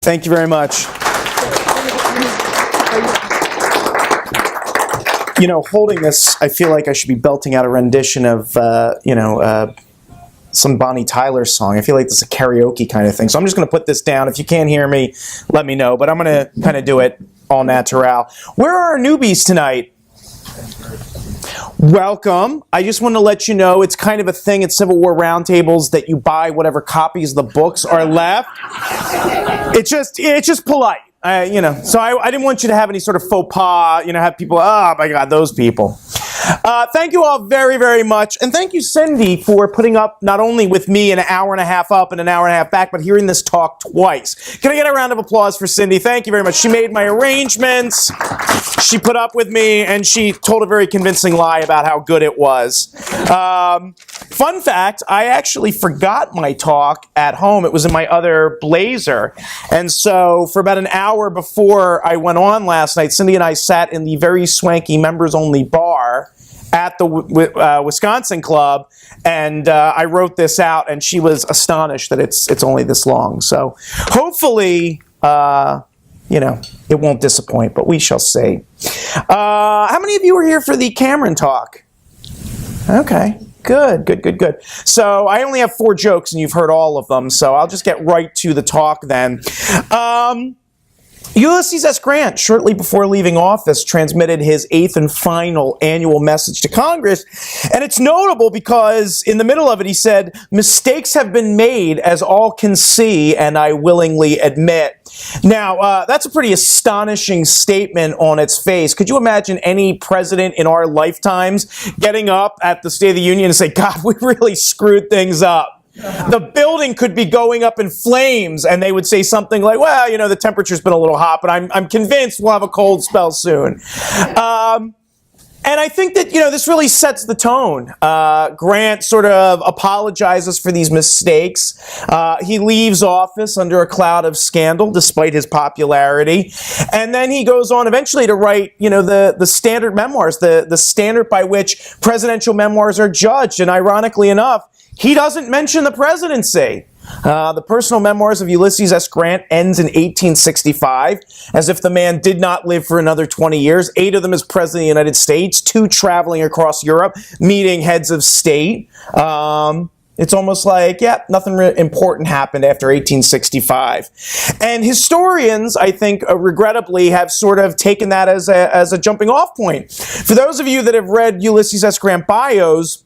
Thank you very much. You know, holding this, I feel like I should be belting out a rendition of, some Bonnie Tyler song. I feel like this is a karaoke kind of thing. So I'm just going to put this down. If you can't hear me, let me know. But I'm going to kind of do it all natural. Where are our newbies tonight? Welcome. I just want to let you know it's kind of a thing at Civil War roundtables that you buy whatever copies of the books are left. It's just polite. So I didn't want you to have any sort of faux pas, have people, oh my God, those people. Thank you all very, very much. And thank you, Cindy, for putting up not only with me an hour and a half up and an hour and a half back, but hearing this talk twice. Can I get a round of applause for Cindy? Thank you very much. She made my arrangements. She put up with me, and she told a very convincing lie about how good it was. Fun fact, I actually forgot my talk at home. It was in my other blazer. And so for about an hour before I went on last night, Cindy and I sat in the very swanky members-only bar at the Wisconsin Club, and I wrote this out, and she was astonished that it's only this long. So hopefully, it won't disappoint, but we shall see. How many of you were here for the Cameron talk? Okay. Good. So I only have 4 jokes, and you've heard all of them, so I'll just get right to the talk then. Ulysses S. Grant, shortly before leaving office, transmitted his 8th and final annual message to Congress, and it's notable because in the middle of it he said, "Mistakes have been made, as all can see, and I willingly admit." Now, that's a pretty astonishing statement on its face. Could you imagine any president in our lifetimes getting up at the State of the Union and say, "God, we really screwed things up"? The building could be going up in flames, and they would say something like, "Well, the temperature's been a little hot, but I'm convinced we'll have a cold spell soon." And I think that, this really sets the tone. Grant sort of apologizes for these mistakes. He leaves office under a cloud of scandal, despite his popularity. And then he goes on eventually to write, the standard memoirs, the standard by which presidential memoirs are judged. And ironically enough, he doesn't mention the presidency. The personal memoirs of Ulysses S. Grant ends in 1865, as if the man did not live for another 20 years. 8 of them as President of the United States, 2 traveling across Europe, meeting heads of state. It's almost like, nothing important happened after 1865. And historians, I think, regrettably, have sort of taken that as a jumping off point. For those of you that have read Ulysses S. Grant bios,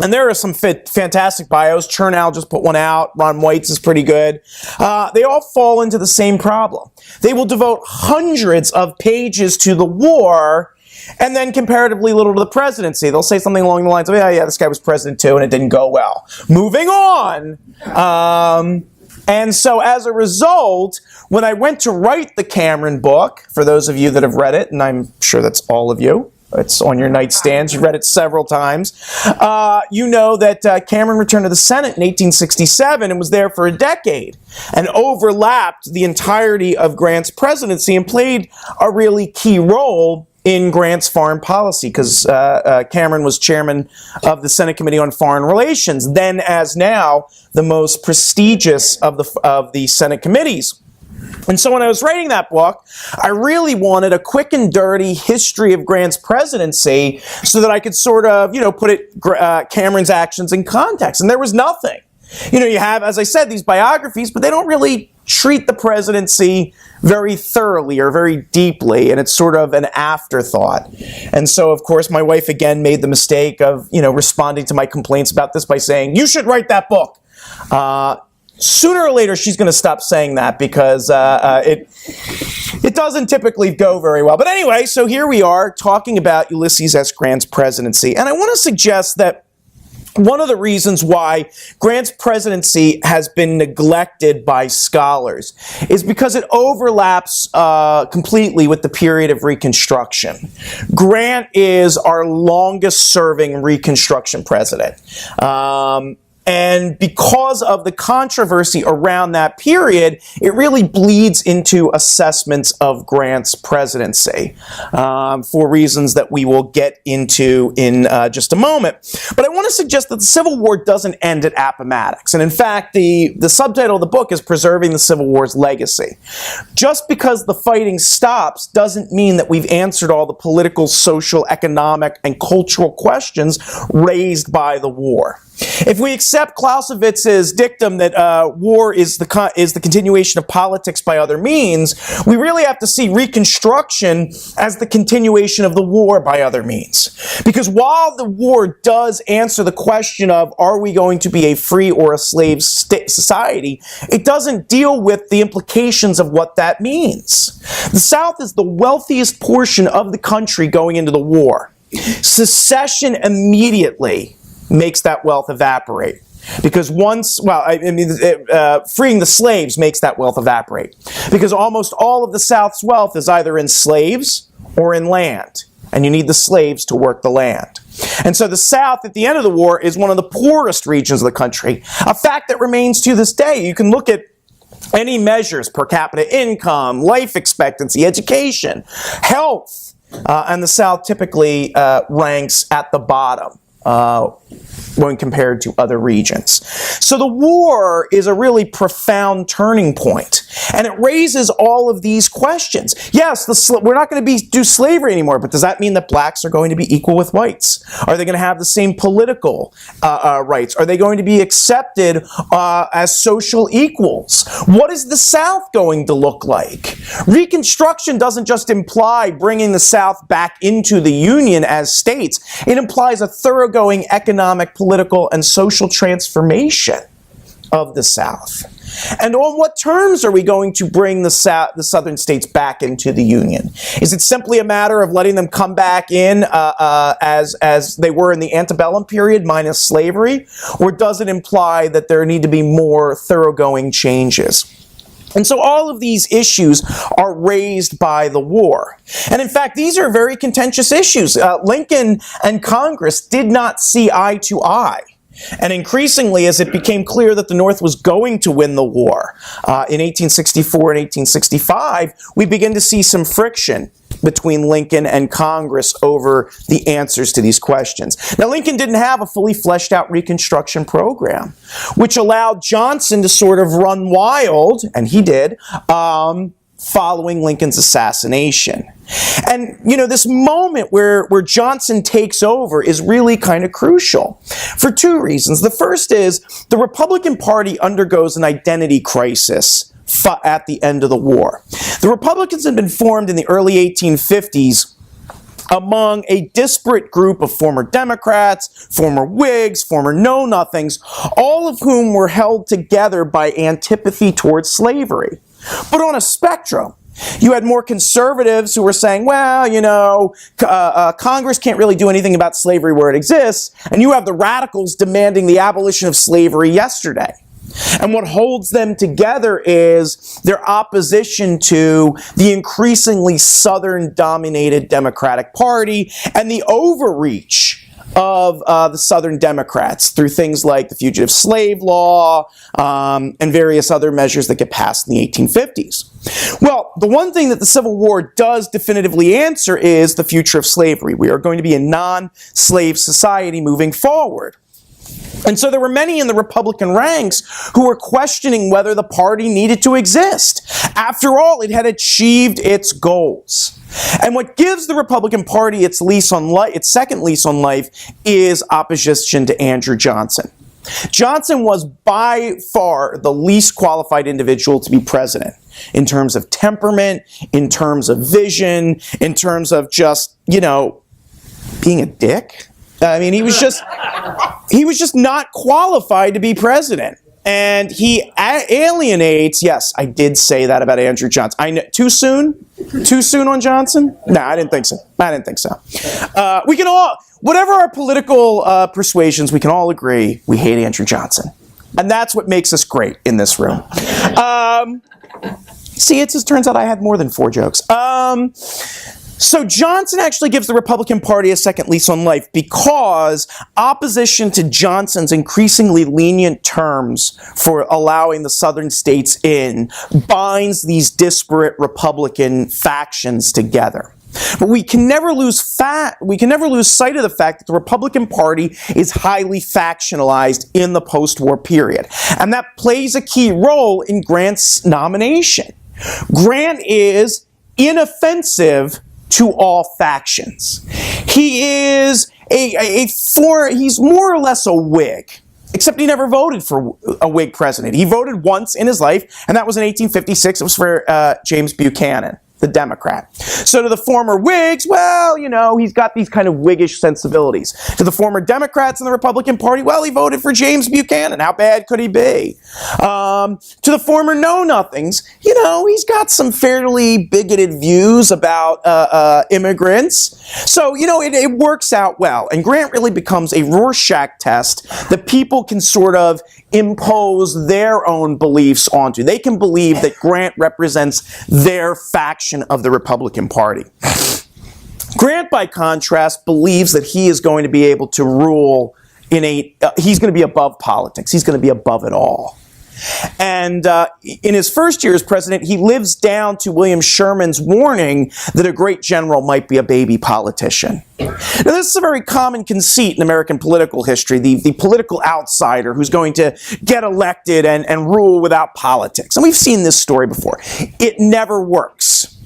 and there are some fantastic bios. Chernow just put one out. Ron White's is pretty good. They all fall into the same problem. They will devote hundreds of pages to the war and then comparatively little to the presidency. They'll say something along the lines of, yeah, this guy was president too, and it didn't go well. Moving on. And so as a result, when I went to write the Cameron book, for those of you that have read it, and I'm sure that's all of you, it's on your nightstands. You've read it several times. You know that Cameron returned to the Senate in 1867 and was there for a decade and overlapped the entirety of Grant's presidency and played a really key role in Grant's foreign policy because Cameron was chairman of the Senate Committee on Foreign Relations, then as now the most prestigious of the Senate committees. And so when I was writing that book, I really wanted a quick and dirty history of Grant's presidency so that I could sort of, put Cameron's actions in context. And there was nothing. You have, as I said, these biographies, but they don't really treat the presidency very thoroughly or very deeply, and it's sort of an afterthought. And so, of course, my wife again made the mistake of, responding to my complaints about this by saying, "You should write that book." Sooner or later, she's going to stop saying that because it doesn't typically go very well. But anyway, so here we are talking about Ulysses S. Grant's presidency. And I want to suggest that one of the reasons why Grant's presidency has been neglected by scholars is because it overlaps completely with the period of Reconstruction. Grant is our longest-serving Reconstruction president. And because of the controversy around that period, it really bleeds into assessments of Grant's presidency for reasons that we will get into in just a moment. But I want to suggest that the Civil War doesn't end at Appomattox. And in fact, the subtitle of the book is Preserving the Civil War's Legacy. Just because the fighting stops doesn't mean that we've answered all the political, social, economic, and cultural questions raised by the war. If we accept Clausewitz's dictum that war is the continuation of politics by other means, we really have to see Reconstruction as the continuation of the war by other means. Because while the war does answer the question of are we going to be a free or a slave society, it doesn't deal with the implications of what that means. The South is the wealthiest portion of the country going into the war. Secession immediately makes that wealth evaporate. Because freeing the slaves makes that wealth evaporate. Because almost all of the South's wealth is either in slaves or in land. And you need the slaves to work the land. And so the South, at the end of the war, is one of the poorest regions of the country. A fact that remains to this day. You can look at any measures, per capita income, life expectancy, education, health, and the South typically ranks at the bottom when compared to other regions. So the war is a really profound turning point, and it raises all of these questions. Yes, we're not going to do slavery anymore, but does that mean that blacks are going to be equal with whites? Are they going to have the same political rights? Are they going to be accepted as social equals? What is the South going to look like? Reconstruction doesn't just imply bringing the South back into the Union as states. It implies a thoroughgoing economic, political, and social transformation of the South. And on what terms are we going to bring the Southern states back into the Union? Is it simply a matter of letting them come back in as they were in the antebellum period, minus slavery? Or does it imply that there need to be more thoroughgoing changes? And so all of these issues are raised by the war. And in fact, these are very contentious issues. Lincoln and Congress did not see eye to eye. And increasingly, as it became clear that the North was going to win the war in 1864 and 1865, we begin to see some friction between Lincoln and Congress over the answers to these questions. Now, Lincoln didn't have a fully fleshed out Reconstruction program, which allowed Johnson to sort of run wild, and he did, following Lincoln's assassination. And, you know, this moment where Johnson takes over is really kind of crucial for two reasons. The first is the Republican Party undergoes an identity crisis at the end of the war. The Republicans had been formed in the early 1850s among a disparate group of former Democrats, former Whigs, former Know-Nothings, all of whom were held together by antipathy towards slavery. But on a spectrum, you had more conservatives who were saying, well, you know, Congress can't really do anything about slavery where it exists, and you have the radicals demanding the abolition of slavery yesterday. And what holds them together is their opposition to the increasingly Southern-dominated Democratic Party and the overreach of the Southern Democrats through things like the Fugitive Slave Law and various other measures that get passed in the 1850s. Well, the one thing that the Civil War does definitively answer is the future of slavery. We are going to be a non-slave society moving forward. And so there were many in the Republican ranks who were questioning whether the party needed to exist. After all, it had achieved its goals. And what gives the Republican Party its second lease on life is opposition to Andrew Johnson. Johnson was by far the least qualified individual to be president in terms of temperament, in terms of vision, in terms of just, you know, being a dick. I mean, he was just not qualified to be president. And he alienates, yes, I did say that about Andrew Johnson. I know, too soon? Too soon on Johnson? No, I didn't think so. We can all, whatever our political persuasions, we can all agree we hate Andrew Johnson. And that's what makes us great in this room. See, it just turns out I had more than 4 jokes. So Johnson actually gives the Republican Party a second lease on life because opposition to Johnson's increasingly lenient terms for allowing the southern states in binds these disparate Republican factions together. But we can never lose sight of the fact that the Republican Party is highly factionalized in the post-war period. And that plays a key role in Grant's nomination. Grant is inoffensive to all factions. He is he's more or less a Whig, except he never voted for a Whig president. He voted once in his life, and that was in 1856. It was for James Buchanan, the Democrat. So to the former Whigs, well, you know, he's got these kind of Whiggish sensibilities. To the former Democrats in the Republican Party, well, he voted for James Buchanan. How bad could he be? To the former know-nothings, you know, he's got some fairly bigoted views about immigrants. So, you know, it works out well. And Grant really becomes a Rorschach test that people can sort of impose their own beliefs onto. They can believe that Grant represents their faction of the Republican Party. Grant, by contrast, believes that he is going to be able to rule he's going to be above politics. He's going to be above it all. And in his first year as president, he lives down to William Sherman's warning that a great general might be a baby politician. Now, this is a very common conceit in American political history, the political outsider who's going to get elected and rule without politics. And we've seen this story before. It never works.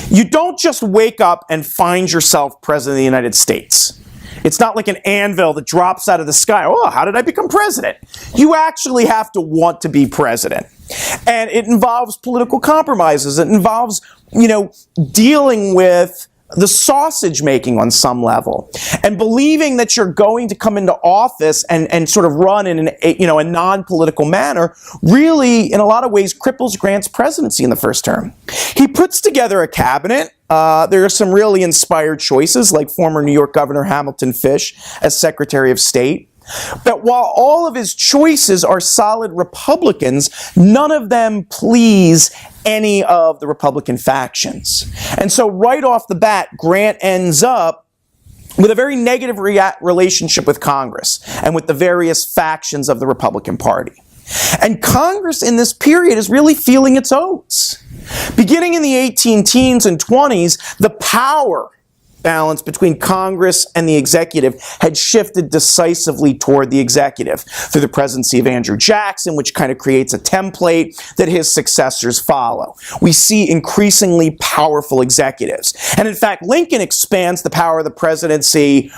You don't just wake up and find yourself president of the United States. It's not like an anvil that drops out of the sky. Oh, how did I become president? You actually have to want to be president. And it involves political compromises. It involves, you know, dealing with the sausage making on some level, and believing that you're going to come into office and sort of run in a non-political manner really, in a lot of ways, cripples Grant's presidency in the first term. He puts together a cabinet. There are some really inspired choices, like former New York Governor Hamilton Fish as Secretary of State. But while all of his choices are solid Republicans, none of them please any of the Republican factions. And so right off the bat, Grant ends up with a very negative relationship with Congress and with the various factions of the Republican Party. And Congress in this period is really feeling its oats. Beginning in the 18-teens and 20s, the power balance between Congress and the executive had shifted decisively toward the executive through the presidency of Andrew Jackson, which kind of creates a template that his successors follow. We see increasingly powerful executives. And in fact, Lincoln expands the power of the presidency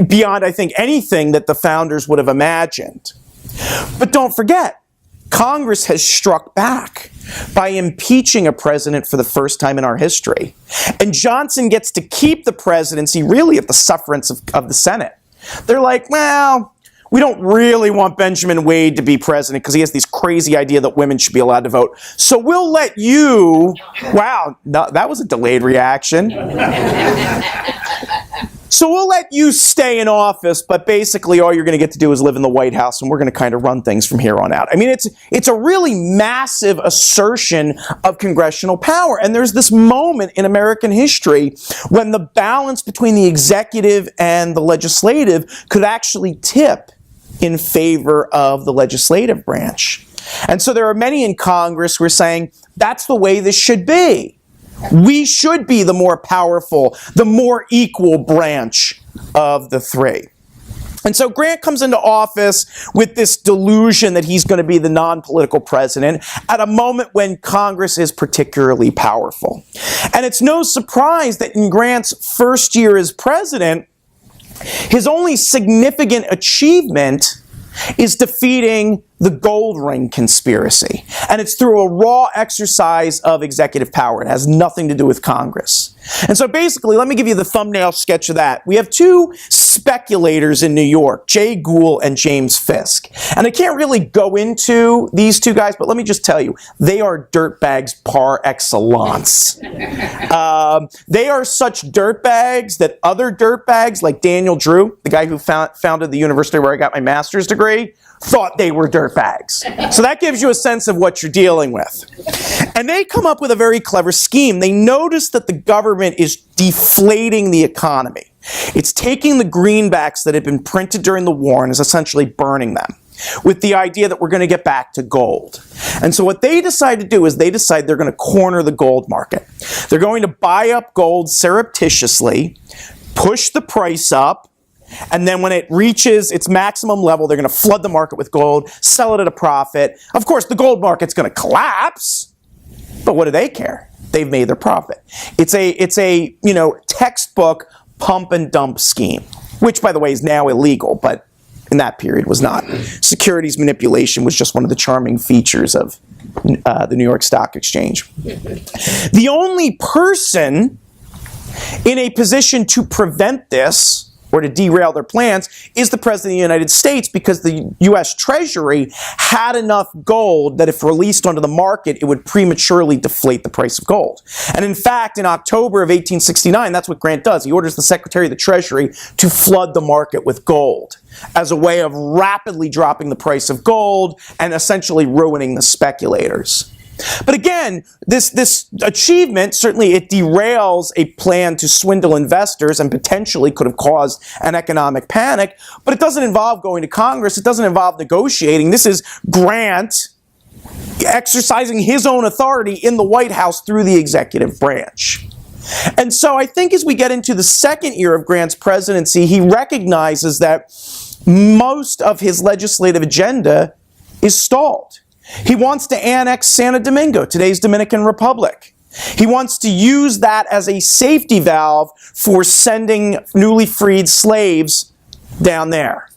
beyond, I think, anything that the founders would have imagined. But don't forget, Congress has struck back by impeaching a president for the first time in our history. And Johnson gets to keep the presidency really at the sufferance of the Senate. They're like, well, we don't really want Benjamin Wade to be president because he has this crazy idea that women should be allowed to vote. So we'll let you, wow, no, that was a delayed reaction. So we'll let you stay in office, but basically all you're going to get to do is live in the White House, and we're going to kind of run things from here on out. I mean, it's a really massive assertion of congressional power. And there's this moment in American history when the balance between the executive and the legislative could actually tip in favor of the legislative branch. And so there are many in Congress who are saying, that's the way this should be. We should be the more powerful, the more equal branch of the three. And so Grant comes into office with this delusion that he's going to be the non-political president at a moment when Congress is particularly powerful. And it's no surprise that in Grant's first year as president, his only significant achievement is defeating the gold ring conspiracy. And it's through a raw exercise of executive power. It has nothing to do with Congress. And so basically, let me give you the thumbnail sketch of that. We have two speculators in New York, Jay Gould and James Fisk. And I can't really go into these two guys, but let me just tell you, they are dirtbags par excellence. They are such dirtbags that other dirtbags like Daniel Drew, the guy who founded the university where I got my master's degree, thought they were dirtbags. So that gives you a sense of what you're dealing with. And they come up with a very clever scheme. They notice that the government is deflating the economy. It's taking the greenbacks that had been printed during the war and is essentially burning them, with the idea that we're going to get back to gold. And so what they decide to do is they decide they're going to corner the gold market. They're going to buy up gold surreptitiously, push the price up, and then when it reaches its maximum level, they're going to flood the market with gold, sell it at a profit. Of course, the gold market's going to collapse, but what do they care? They've made their profit. It's a textbook pump and dump scheme, which, by the way, is now illegal, but in that period was not. Securities manipulation was just one of the charming features of the New York Stock Exchange. The only person in a position to prevent this or to derail their plans is the President of the United States, because the U.S. Treasury had enough gold that if released onto the market, it would prematurely deflate the price of gold. And in fact, in October of 1869, that's what Grant does. He orders the Secretary of the Treasury to flood the market with gold as a way of rapidly dropping the price of gold and essentially ruining the speculators. But again, this achievement, certainly it derails a plan to swindle investors and potentially could have caused an economic panic, but it doesn't involve going to Congress. It doesn't involve negotiating. This is Grant exercising his own authority in the White House through the executive branch. And so I think as we get into the second year of Grant's presidency, he recognizes that most of his legislative agenda is stalled. He wants to annex Santo Domingo, today's Dominican Republic. He wants to use that as a safety valve for sending newly freed slaves down there.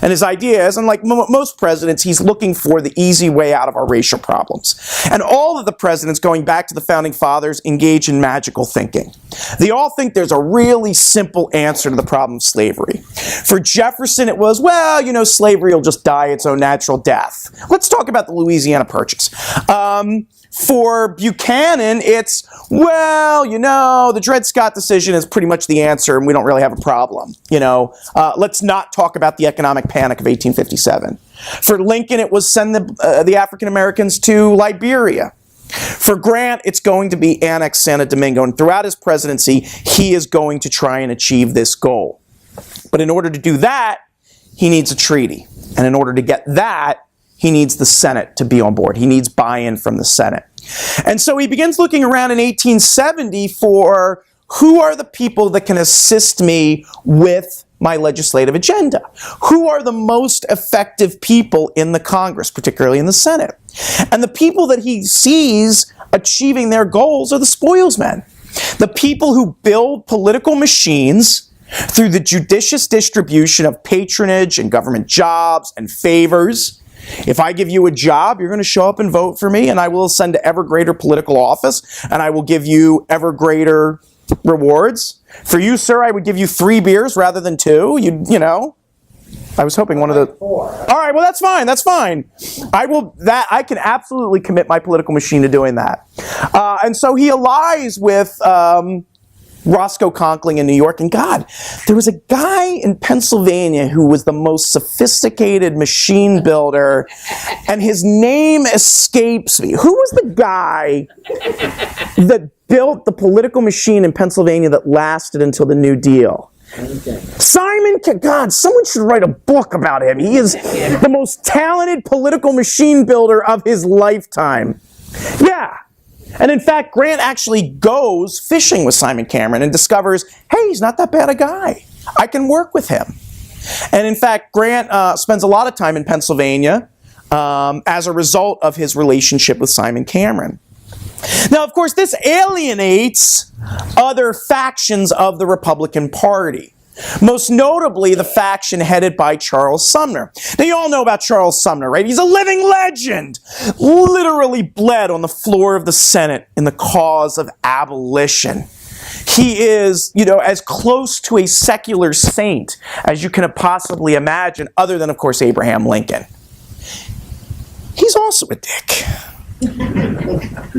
And his idea is, unlike most presidents, he's looking for the easy way out of our racial problems. And all of the presidents, going back to the Founding Fathers, engage in magical thinking. They all think there's a really simple answer to the problem of slavery. For Jefferson, it was, well, slavery will just die its own natural death. Let's talk about the Louisiana Purchase. For Buchanan, it's, well, the Dred Scott decision is pretty much the answer and we don't really have a problem. Let's not talk about the economic panic of 1857. For Lincoln, it was send the African Americans to Liberia. For Grant, it's going to be annex Santo Domingo, and throughout his presidency, he is going to try and achieve this goal. But in order to do that, he needs a treaty. And in order to get that, he needs the Senate to be on board. He needs buy-in from the Senate. And so he begins looking around in 1870 for who are the people that can assist me with my legislative agenda? Who are the most effective people in the Congress, particularly in the Senate? And the people that he sees achieving their goals are the spoilsmen. The people who build political machines through the judicious distribution of patronage and government jobs and favors. If I give you a job, you're going to show up and vote for me, and I will ascend to ever greater political office, and I will give you ever greater rewards. For you, sir, I would give you 3 beers rather than 2. I was hoping one of the... 4. All right, well, that's fine. That's fine. I can absolutely commit my political machine to doing that. And so he allies with Roscoe Conkling in New York. And God, there was a guy in Pennsylvania who was the most sophisticated machine builder, and his name escapes me. Who was the guy that built the political machine in Pennsylvania that lasted until the New Deal? Simon, God, someone should write a book about him. He is the most talented political machine builder of his lifetime. Yeah. And in fact, Grant actually goes fishing with Simon Cameron and discovers, hey, he's not that bad a guy. I can work with him. And in fact, Grant spends a lot of time in Pennsylvania as a result of his relationship with Simon Cameron. Now, of course, this alienates other factions of the Republican Party. Most notably, the faction headed by Charles Sumner. Now, you all know about Charles Sumner, right? He's a living legend. Literally bled on the floor of the Senate in the cause of abolition. He is, as close to a secular saint as you can possibly imagine, other than, of course, Abraham Lincoln. He's also a dick.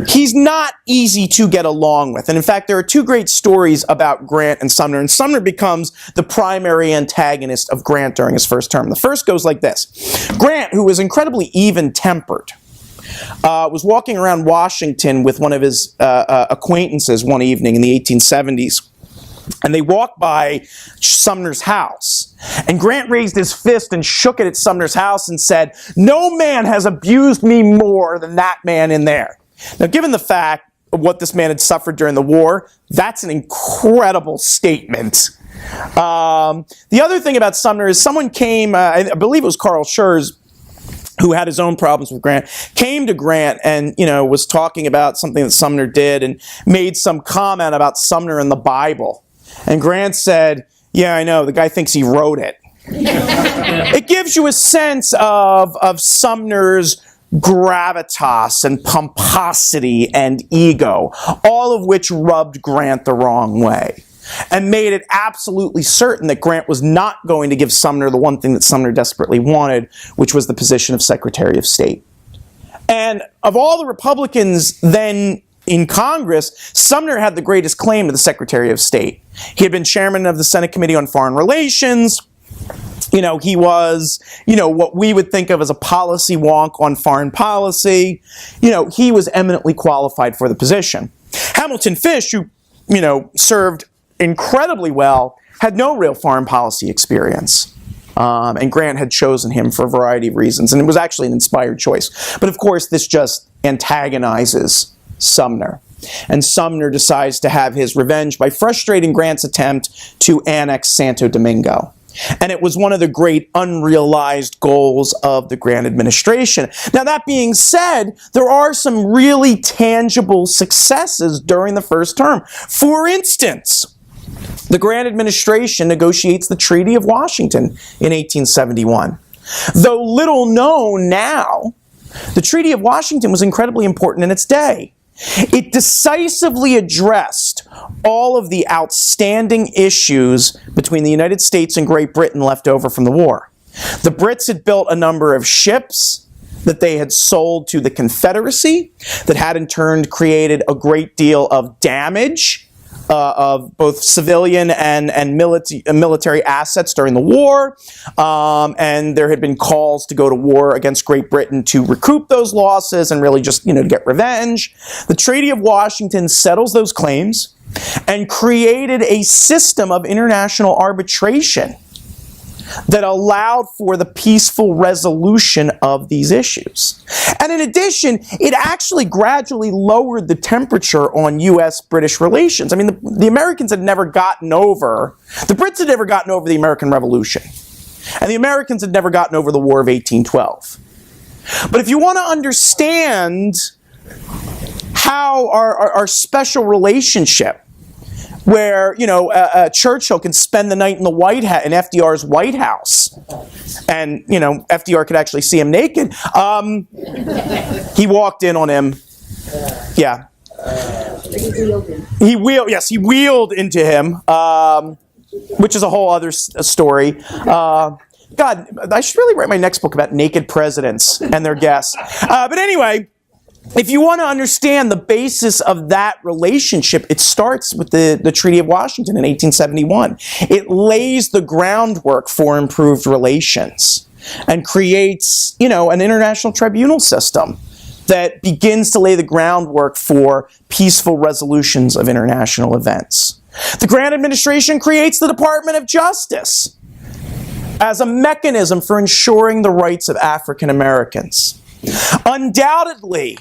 he's not easy to get along with. And in fact, there are two great stories about Grant and Sumner becomes the primary antagonist of Grant during his first term. The first goes like this. Grant, who was incredibly even-tempered, was walking around Washington with one of his acquaintances one evening in the 1870s. And they walked by Sumner's house. And Grant raised his fist and shook it at Sumner's house and said, "No man has abused me more than that man in there." Now, given the fact of what this man had suffered during the war, that's an incredible statement. The other thing about Sumner is someone came, I believe it was Carl Schurz, who had his own problems with Grant, came to Grant and, was talking about something that Sumner did and made some comment about Sumner in the Bible. And Grant said, "Yeah, I know, the guy thinks he wrote it." It gives you a sense of Sumner's gravitas and pomposity and ego, all of which rubbed Grant the wrong way and made it absolutely certain that Grant was not going to give Sumner the one thing that Sumner desperately wanted, which was the position of Secretary of State. And of all the Republicans then in Congress, Sumner had the greatest claim to the Secretary of State. He had been chairman of the Senate Committee on Foreign Relations. He was, what we would think of as a policy wonk on foreign policy. He was eminently qualified for the position. Hamilton Fish, who, served incredibly well, had no real foreign policy experience. And Grant had chosen him for a variety of reasons, and it was actually an inspired choice. But of course, this just antagonizes Sumner. And Sumner decides to have his revenge by frustrating Grant's attempt to annex Santo Domingo. And it was one of the great unrealized goals of the Grant administration. Now, that being said, there are some really tangible successes during the first term. For instance, the Grant administration negotiates the Treaty of Washington in 1871. Though little known now, the Treaty of Washington was incredibly important in its day. It decisively addressed all of the outstanding issues between the United States and Great Britain left over from the war. The Brits had built a number of ships that they had sold to the Confederacy that had in turn created a great deal of damage of both civilian and military assets during the war, and there had been calls to go to war against Great Britain to recoup those losses and really just, to get revenge. The Treaty of Washington settles those claims and created a system of international arbitration that allowed for the peaceful resolution of these issues. And in addition, it actually gradually lowered the temperature on U.S.-British relations. I mean, the Americans had never gotten over, the Brits had never gotten over the American Revolution. And the Americans had never gotten over the War of 1812. But if you want to understand how our special relationship, where, Churchill can spend the night in in FDR's White House, and, FDR could actually see him naked. He walked in on him. Yeah. He wheeled into him, which is a whole other story. God, I should really write my next book about naked presidents and their guests. But anyway, if you want to understand the basis of that relationship, it starts with the Treaty of Washington in 1871. It lays the groundwork for improved relations and creates, an international tribunal system that begins to lay the groundwork for peaceful resolutions of international events. The Grant administration creates the Department of Justice as a mechanism for ensuring the rights of African Americans. Undoubtedly,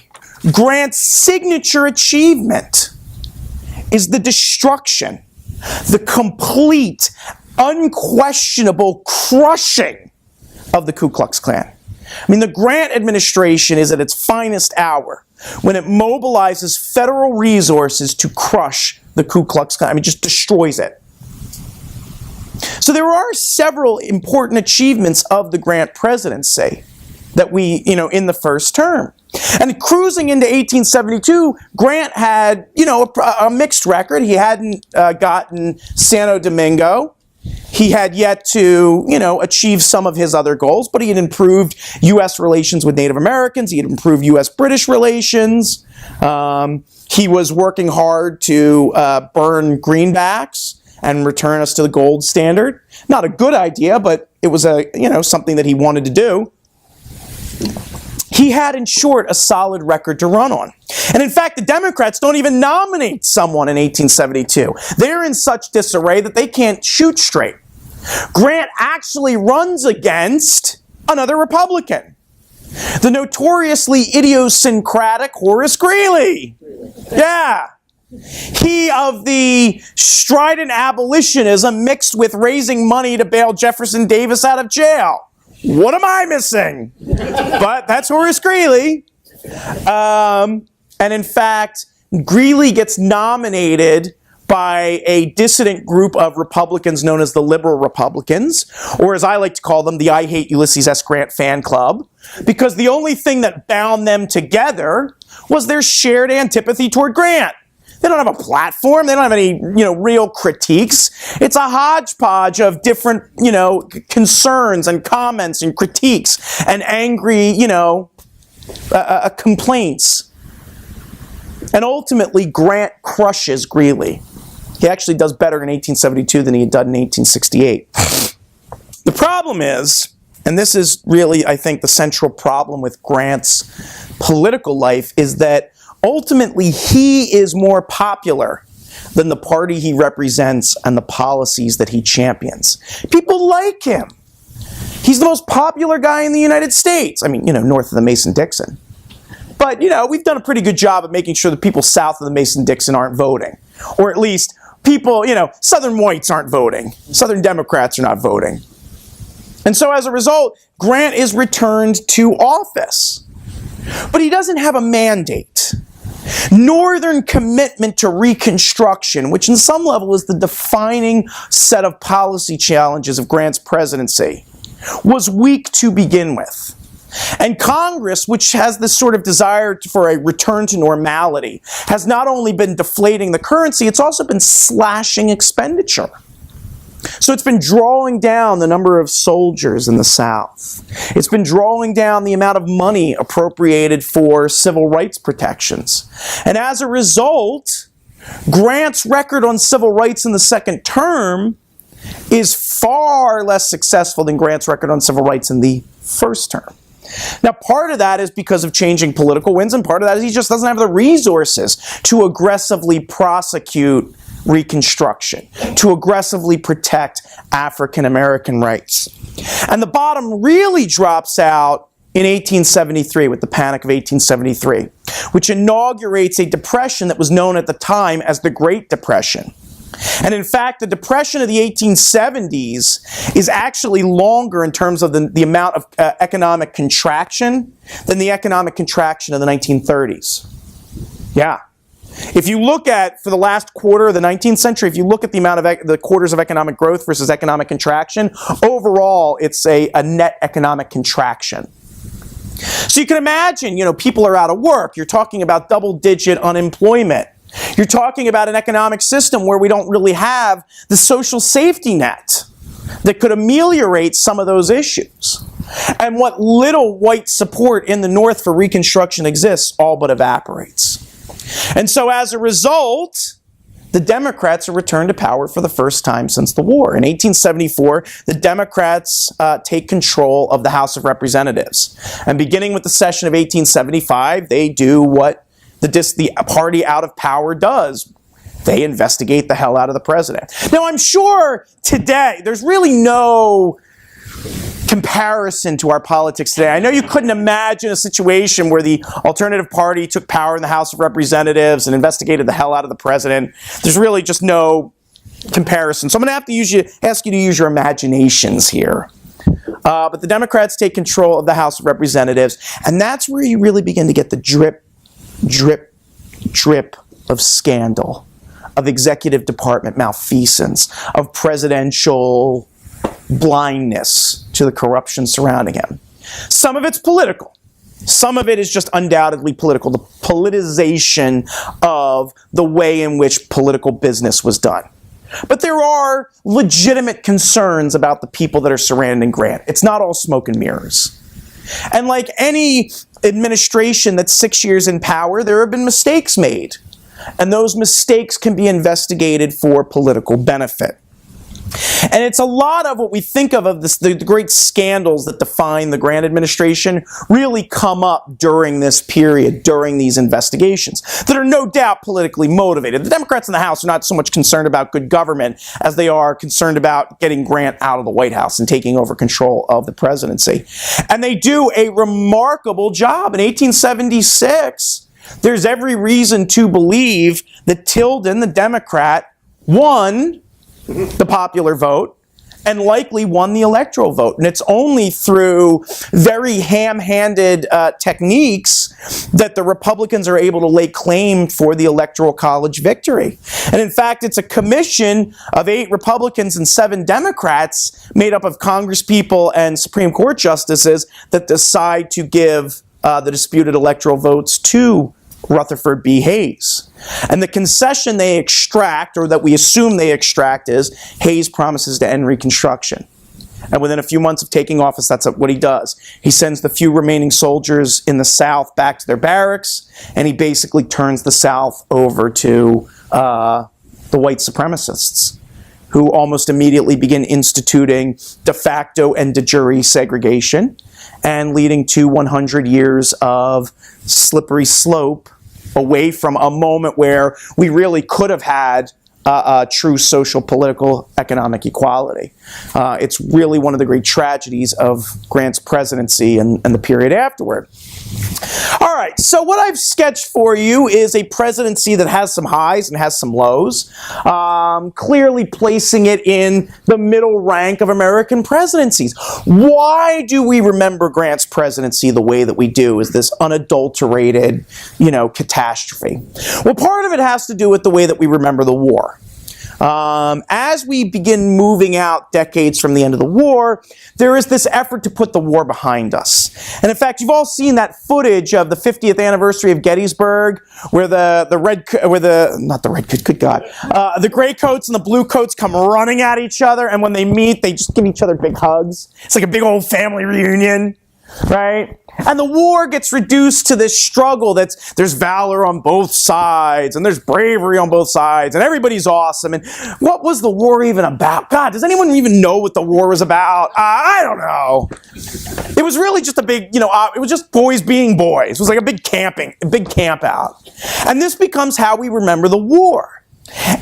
Grant's signature achievement is the destruction, the complete, unquestionable crushing of the Ku Klux Klan. I mean, the Grant administration is at its finest hour when it mobilizes federal resources to crush the Ku Klux Klan. I mean, just destroys it. So there are several important achievements of the Grant presidency that we, in the first term. And cruising into 1872, Grant had, a mixed record. He hadn't gotten Santo Domingo. He had yet to, achieve some of his other goals, but he had improved U.S. relations with Native Americans. He had improved U.S.-British relations. He was working hard to burn greenbacks and return us to the gold standard. Not a good idea, but it was something that he wanted to do. He had, in short, a solid record to run on. And in fact, the Democrats don't even nominate someone in 1872. They're in such disarray that they can't shoot straight. Grant actually runs against another Republican, the notoriously idiosyncratic Horace Greeley. Yeah. He of the strident abolitionism mixed with raising money to bail Jefferson Davis out of jail. What am I missing? But that's Horace Greeley. And in fact, Greeley gets nominated by a dissident group of Republicans known as the Liberal Republicans, or as I like to call them, the I Hate Ulysses S. Grant fan club, because the only thing that bound them together was their shared antipathy toward Grant. They don't have a platform. They don't have any, real critiques. It's a hodgepodge of different, concerns and comments and critiques and angry, complaints. And ultimately, Grant crushes Greeley. He actually does better in 1872 than he had done in 1868. The problem is, and this is really, I think, the central problem with Grant's political life, is that ultimately, he is more popular than the party he represents and the policies that he champions. People like him. He's the most popular guy in the United States. I mean, north of the Mason-Dixon. But, we've done a pretty good job of making sure that people south of the Mason-Dixon aren't voting. Or at least people, Southern whites aren't voting. Southern Democrats are not voting. And so as a result, Grant is returned to office. But he doesn't have a mandate. Northern commitment to Reconstruction, which in some level is the defining set of policy challenges of Grant's presidency, was weak to begin with. And Congress, which has this sort of desire for a return to normality, has not only been deflating the currency, it's also been slashing expenditure. So it's been drawing down the number of soldiers in the South. It's been drawing down the amount of money appropriated for civil rights protections. And as a result, Grant's record on civil rights in the second term is far less successful than Grant's record on civil rights in the first term. Now, part of that is because of changing political winds, and part of that is he just doesn't have the resources to aggressively prosecute Reconstruction, to aggressively protect African American rights. And the bottom really drops out in 1873 with the Panic of 1873, which inaugurates a depression that was known at the time as the Great Depression. And in fact, the depression of the 1870s is actually longer in terms of the amount of economic contraction than the economic contraction of the 1930s. Yeah. If you look at, for the last quarter of the 19th century, if you look at the amount of the quarters of economic growth versus economic contraction, overall it's a net economic contraction. So you can imagine, people are out of work. You're talking about double-digit unemployment. You're talking about an economic system where we don't really have the social safety net that could ameliorate some of those issues. And what little white support in the North for Reconstruction exists all but evaporates. And so as a result, the Democrats are returned to power for the first time since the war. In 1874, the Democrats take control of the House of Representatives. And beginning with the session of 1875, they do what the party out of power does. They investigate the hell out of the president. Now, I'm sure today, there's really no comparison to our politics today. I know you couldn't imagine a situation where the alternative party took power in the House of Representatives and investigated the hell out of the president. There's really just no comparison. So I'm going to have to ask you to use your imaginations here. But the Democrats take control of the House of Representatives, and that's where you really begin to get the drip, drip, drip of scandal, of executive department malfeasance, of presidential blindness to the corruption surrounding him. Some of it's political. Some of it is just undoubtedly political. The politicization of the way in which political business was done. But there are legitimate concerns about the people that are surrounding Grant. It's not all smoke and mirrors. And like any administration that's 6 years in power, there have been mistakes made. And those mistakes can be investigated for political benefit. And it's a lot of what we think of this, the great scandals that define the Grant administration really come up during this period, during these investigations, that are no doubt politically motivated. The Democrats in the House are not so much concerned about good government as they are concerned about getting Grant out of the White House and taking over control of the presidency. And they do a remarkable job. In 1876, there's every reason to believe that Tilden, the Democrat, won the popular vote and likely won the electoral vote. And it's only through very ham-handed techniques that the Republicans are able to lay claim for the Electoral College victory. And in fact, it's a commission of 8 Republicans and 7 Democrats made up of congresspeople and Supreme Court justices that decide to give the disputed electoral votes to Rutherford B. Hayes. And the concession they extract, or that we assume they extract, is Hayes promises to end Reconstruction. And within a few months of taking office, that's what he does. He sends the few remaining soldiers in the South back to their barracks, and he basically turns the South over to the white supremacists, who almost immediately begin instituting de facto and de jure segregation, and leading to 100 years of slippery slope away from a moment where we really could have had true social, political, economic equality. It's really one of the great tragedies of Grant's presidency and the period afterward. All right, so what I've sketched for you is a presidency that has some highs and has some lows, clearly placing it in the middle rank of American presidencies. Why do we remember Grant's presidency the way that we do, as this unadulterated, catastrophe? Well, part of it has to do with the way that we remember the war. As we begin moving out decades from the end of the war, there is this effort to put the war behind us. And in fact, you've all seen that footage of the 50th anniversary of Gettysburg, where the gray coats and the blue coats come running at each other, and when they meet, they just give each other big hugs. It's like a big old family reunion, right? And the war gets reduced to this struggle there's valor on both sides, and there's bravery on both sides, and everybody's awesome. And what was the war even about? God, does anyone even know what the war was about? I don't know. It was really just a big, it was just boys being boys. It was like a big camp out. And this becomes how we remember the war.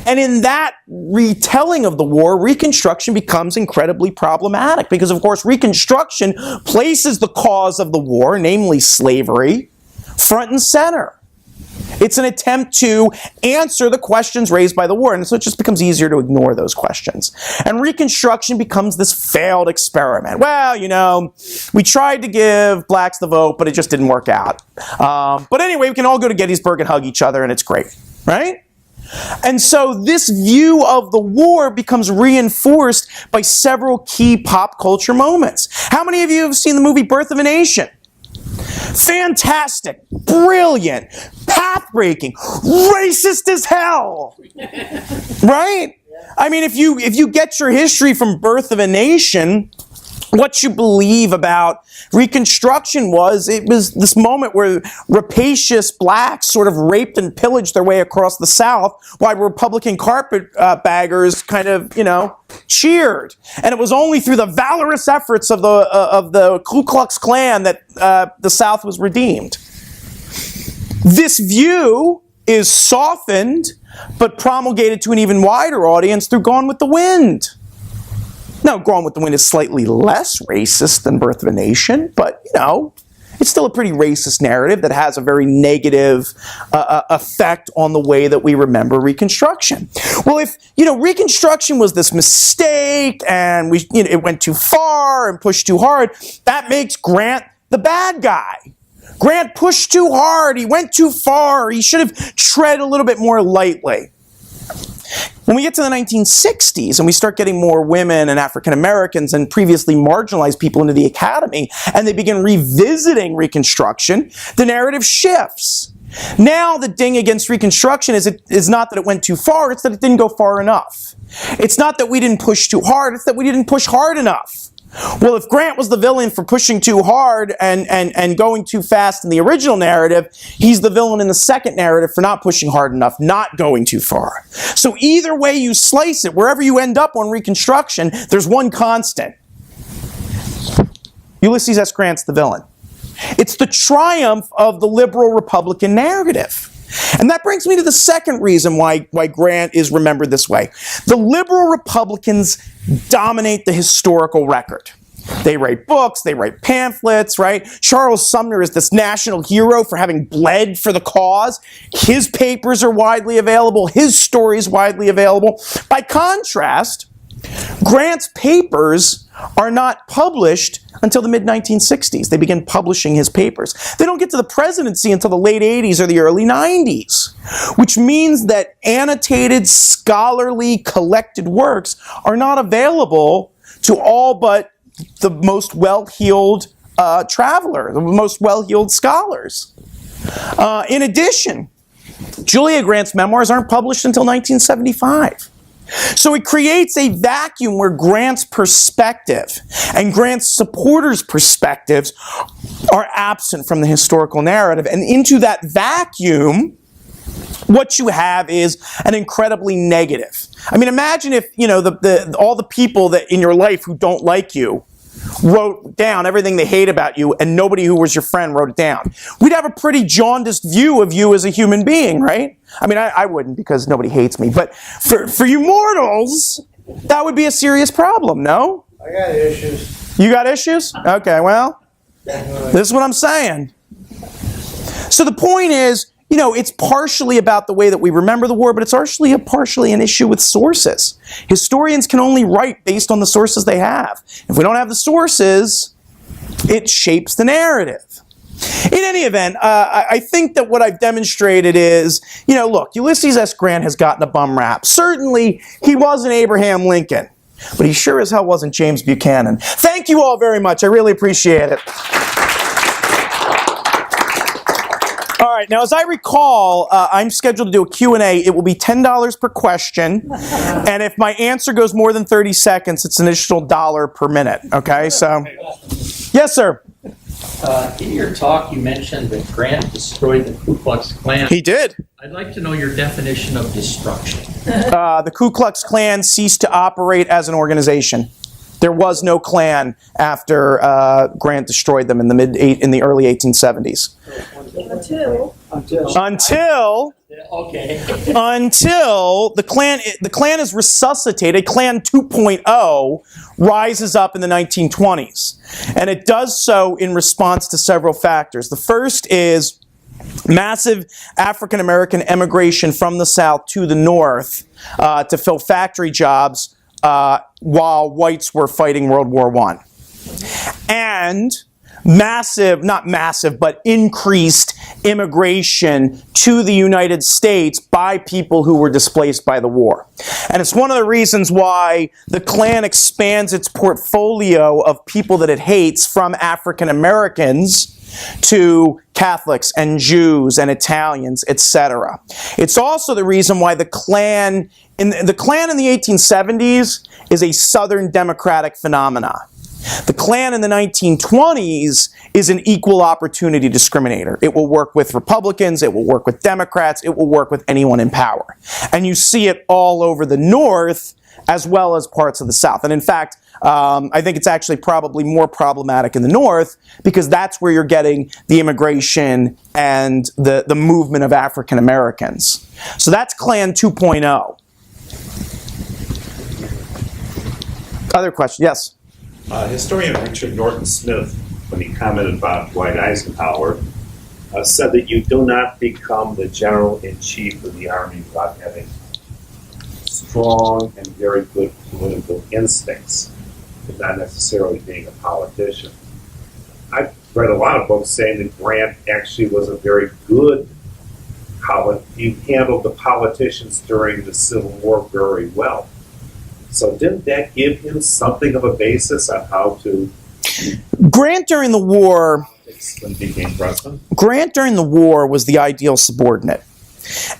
And in that retelling of the war, Reconstruction becomes incredibly problematic because, of course, Reconstruction places the cause of the war, namely slavery, front and center. It's an attempt to answer the questions raised by the war, and so it just becomes easier to ignore those questions. And Reconstruction becomes this failed experiment. Well, we tried to give blacks the vote, but it just didn't work out. But anyway, we can all go to Gettysburg and hug each other, and it's great, right? And so this view of the war becomes reinforced by several key pop culture moments. How many of you have seen the movie Birth of a Nation? Fantastic, brilliant, path-breaking, racist as hell, right? I mean, if you get your history from Birth of a Nation, what you believe about Reconstruction was this moment where rapacious blacks sort of raped and pillaged their way across the South while Republican carpetbaggers kind of, cheered. And it was only through the valorous efforts of the Ku Klux Klan that the South was redeemed. This view is softened but promulgated to an even wider audience through Gone with the Wind. Now, Gone with the Wind is slightly less racist than Birth of a Nation, but, it's still a pretty racist narrative that has a very negative effect on the way that we remember Reconstruction. Well, if, Reconstruction was this mistake and it went too far and pushed too hard, that makes Grant the bad guy. Grant pushed too hard. He went too far. He should have tread a little bit more lightly. When we get to the 1960s and we start getting more women and African Americans and previously marginalized people into the academy, and they begin revisiting Reconstruction, the narrative shifts. Now the ding against Reconstruction is not that it went too far, it's that it didn't go far enough. It's not that we didn't push too hard, it's that we didn't push hard enough. Well, if Grant was the villain for pushing too hard and going too fast in the original narrative, he's the villain in the second narrative for not pushing hard enough, not going too far. So either way you slice it, wherever you end up on Reconstruction, there's one constant. Ulysses S. Grant's the villain. It's the triumph of the liberal Republican narrative. And that brings me to the second reason why Grant is remembered this way. The liberal Republicans dominate the historical record. They write books, they write pamphlets, right? Charles Sumner is this national hero for having bled for the cause. His papers are widely available, his story is widely available. By contrast, Grant's papers are not published until the mid-1960s. They begin publishing his papers. They don't get to the presidency until the late 80s or the early 90s, which means that annotated, scholarly, collected works are not available to all but the most well-heeled traveler, the most well-heeled scholars. In addition, Julia Grant's memoirs aren't published until 1975. So it creates a vacuum where Grant's perspective and Grant's supporters' perspectives are absent from the historical narrative. And into that vacuum, what you have is an incredibly negative. I mean, imagine if, you know, all the people that in your life who don't like you wrote down everything they hate about you, and nobody who was your friend wrote it down. We'd have a pretty jaundiced view of you as a human being, right? I mean, I wouldn't, because nobody hates me, but for you mortals, that would be a serious problem, no? I got issues. You got issues? Okay, well, this is what I'm saying. So the point is, you know, it's partially about the way that we remember the war, but it's partially an issue with sources. Historians can only write based on the sources they have. If we don't have the sources, it shapes the narrative. In any event, I think that what I've demonstrated is, you know, look, Ulysses S. Grant has gotten a bum rap. Certainly, he wasn't Abraham Lincoln, but he sure as hell wasn't James Buchanan. Thank you all very much. I really appreciate it. All right, now as I recall, I'm scheduled to do a Q&A. It will be $10 per question, and if my answer goes more than 30 seconds, it's an additional $1 per minute, okay? So, yes, sir? In your talk, you mentioned that Grant destroyed the Ku Klux Klan. He did. I'd like to know your definition of destruction. The Ku Klux Klan ceased to operate as an organization. There was no Klan after Grant destroyed them in the early 1870s. Until the Klan is resuscitated. Klan 2.0 rises up in the 1920s, and it does so in response to several factors. The first is massive African American emigration from the South to the North to fill factory jobs while whites were fighting World War I. And massive, not massive, but increased immigration to the United States by people who were displaced by the war. And it's one of the reasons why the Klan expands its portfolio of people that it hates from African Americans to Catholics and Jews and Italians, etc. It's also the reason why the Klan in the 1870s is a Southern Democratic phenomenon. The Klan in the 1920s is an equal opportunity discriminator. It will work with Republicans, it will work with Democrats, it will work with anyone in power. And you see it all over the North as well as parts of the South. And in fact, I think it's actually probably more problematic in the North because that's where you're getting the immigration and the movement of African Americans. So that's Klan 2.0. Other question? Yes? Historian Richard Norton Smith, when he commented about Dwight Eisenhower, said that you do not become the general-in-chief of the Army without having strong and very good political instincts, but not necessarily being a politician. I've read a lot of books saying that Grant actually was a very good he handled the politicians during the Civil War very well. So didn't that give him something of a basis on how to... Grant during the war politics when he became president? Grant during the war was the ideal subordinate.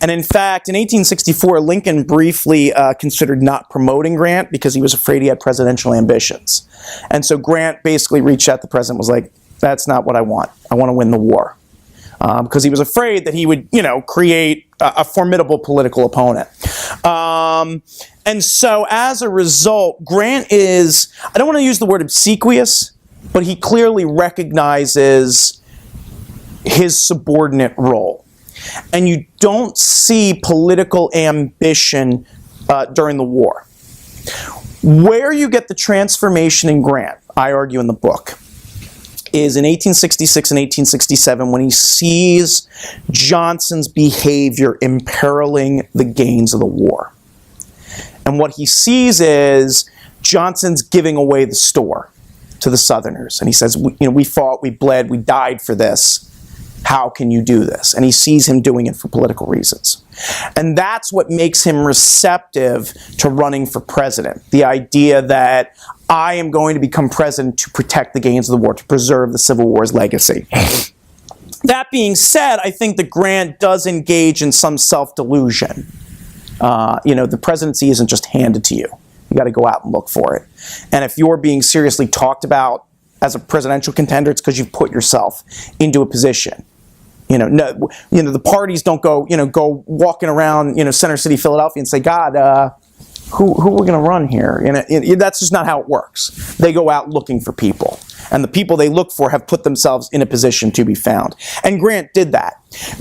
And in fact, in 1864, Lincoln briefly considered not promoting Grant because he was afraid he had presidential ambitions. And so Grant basically reached out to the president and was like, that's not what I want. I want to win the war. Because he was afraid that he would, create a formidable political opponent. And so as a result, Grant is, I don't want to use the word obsequious, but he clearly recognizes his subordinate role. And you don't see political ambition during the war. Where you get the transformation in Grant, I argue in the book, is in 1866 and 1867 when he sees Johnson's behavior imperiling the gains of the war. And what he sees is Johnson's giving away the store to the Southerners. And he says, we fought, we bled, we died for this. How can you do this? And he sees him doing it for political reasons. And that's what makes him receptive to running for president. The idea that I am going to become president to protect the gains of the war, to preserve the Civil War's legacy. That being said, I think that Grant does engage in some self-delusion. The presidency isn't just handed to you. You got to go out and look for it. And if you're being seriously talked about as a presidential contender, it's because you've put yourself into a position. The parties don't go walking around, Center City, Philadelphia, and say, God, who we're going to run here? That's just not how it works. They go out looking for people, and the people they look for have put themselves in a position to be found. And Grant did that.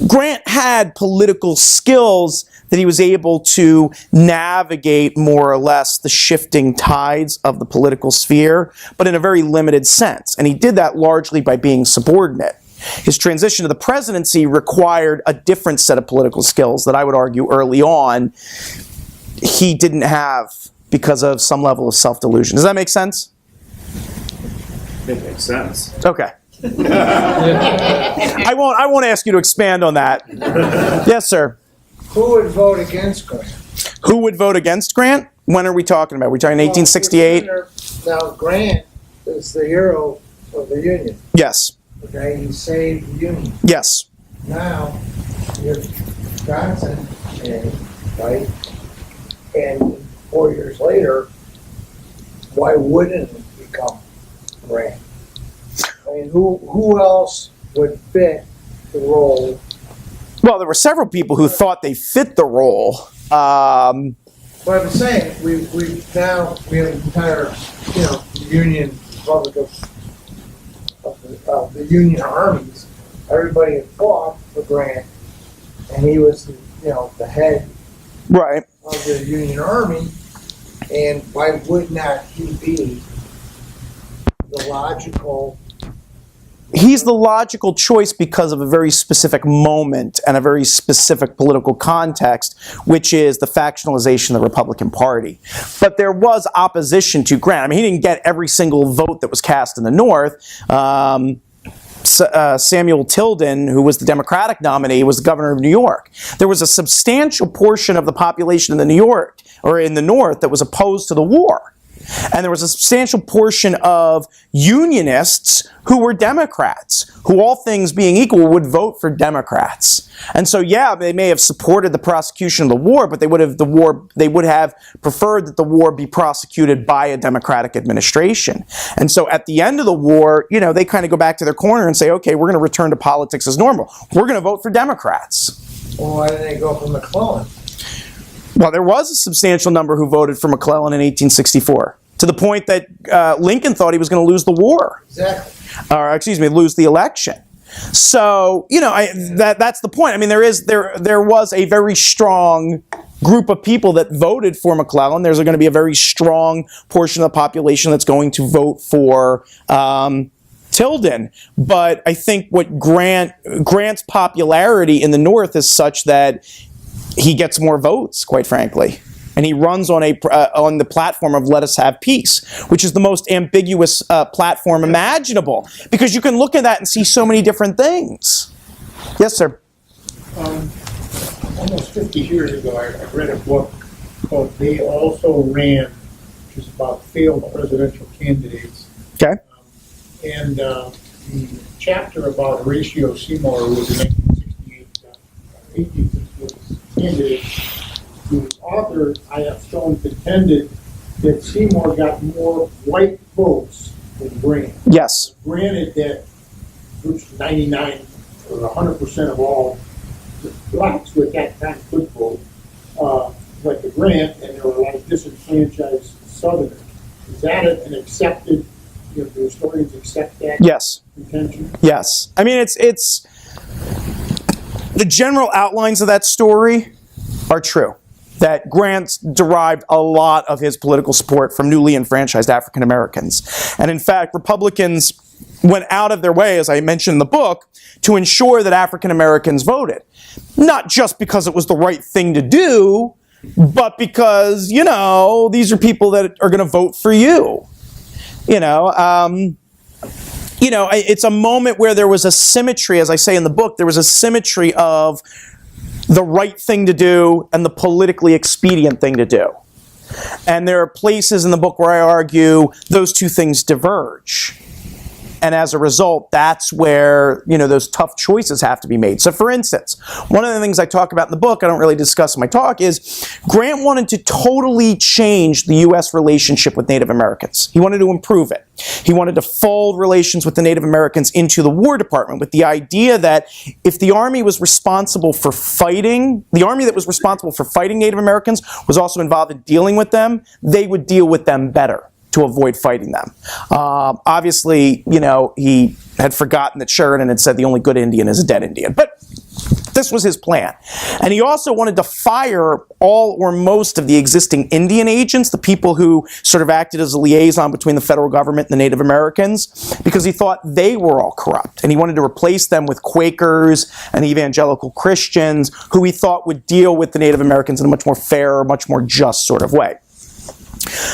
Grant had political skills that he was able to navigate more or less the shifting tides of the political sphere, but in a very limited sense. And he did that largely by being subordinate. His transition to the presidency required a different set of political skills that I would argue early on he didn't have because of some level of self-delusion. Does that make sense? It makes sense. Okay. I won't ask you to expand on that. Yes, sir. Who would vote against Grant? Who would vote against Grant? When are we talking about? Are we talking 1868? Now, Grant is the hero of the Union. Yes. Okay, he saved the Union. Yes. Now, you're Johnson, right? And 4 years later, why wouldn't it become Grant? I mean, who else would fit the role? Well, there were several people who thought they fit the role. What I'm saying, we have an entire, Union Republic of the Union armies. Everybody had fought for Grant, and he was, the head Right. of the Union Army. And why would not he be the logical? He's the logical choice because of a very specific moment and a very specific political context, which is the factionalization of the Republican Party. But there was opposition to Grant. I mean, he didn't get every single vote that was cast in the North. Samuel Tilden, who was the Democratic nominee, was the governor of New York. There was a substantial portion of the population in the North that was opposed to the war. And there was a substantial portion of Unionists who were Democrats, who, all things being equal, would vote for Democrats. And so, yeah, they may have supported the prosecution of the war, but they would have preferred that the war be prosecuted by a Democratic administration. And so at the end of the war, they kind of go back to their corner and say, okay, we're going to return to politics as normal. We're going to vote for Democrats. Well, why didn't they go for McClellan? Well, there was a substantial number who voted for McClellan in 1864, to the point that Lincoln thought he was going to lose the war. Exactly. Or, lose the election. So, that's the point. I mean, there was a very strong group of people that voted for McClellan. There's going to be a very strong portion of the population that's going to vote for Tilden. But I think what Grant's popularity in the North is such that he gets more votes, quite frankly. And he runs on the platform of "Let us have peace," which is the most ambiguous platform imaginable, because you can look at that and see so many different things. Yes, sir. Almost 50 years ago, I read a book called "They Also Ran," which is about failed presidential candidates. Okay. And the chapter about Horatio Seymour was in 1868 candidate. The author, I.F. Stone, contended that Seymour got more white votes than Grant. Yes. Granted that 99 or 100% of all the blacks who at that time could vote went to Grant, and there were a lot of disenfranchised Southerners. Is that an accepted, do historians accept that Yes. contention? Yes. I mean, it's the general outlines of that story are true. That Grant derived a lot of his political support from newly enfranchised African Americans. And in fact, Republicans went out of their way, as I mentioned in the book, to ensure that African Americans voted. Not just because it was the right thing to do, but because, these are people that are going to vote for you. It's a moment where there was a symmetry, as I say in the book, there was a symmetry of the right thing to do and the politically expedient thing to do. And there are places in the book where I argue those two things diverge. And as a result, that's where, those tough choices have to be made. So for instance, one of the things I talk about in the book, I don't really discuss in my talk, is Grant wanted to totally change the U.S. relationship with Native Americans. He wanted to improve it. He wanted to fold relations with the Native Americans into the War Department with the idea that if the Army was responsible for fighting, the Army that was responsible for fighting Native Americans was also involved in dealing with them, they would deal with them better to avoid fighting them. Obviously, he had forgotten that Sheridan had said the only good Indian is a dead Indian. But this was his plan. And he also wanted to fire all or most of the existing Indian agents, the people who sort of acted as a liaison between the federal government and the Native Americans, because he thought they were all corrupt. And he wanted to replace them with Quakers and evangelical Christians who he thought would deal with the Native Americans in a much more fair, much more just sort of way.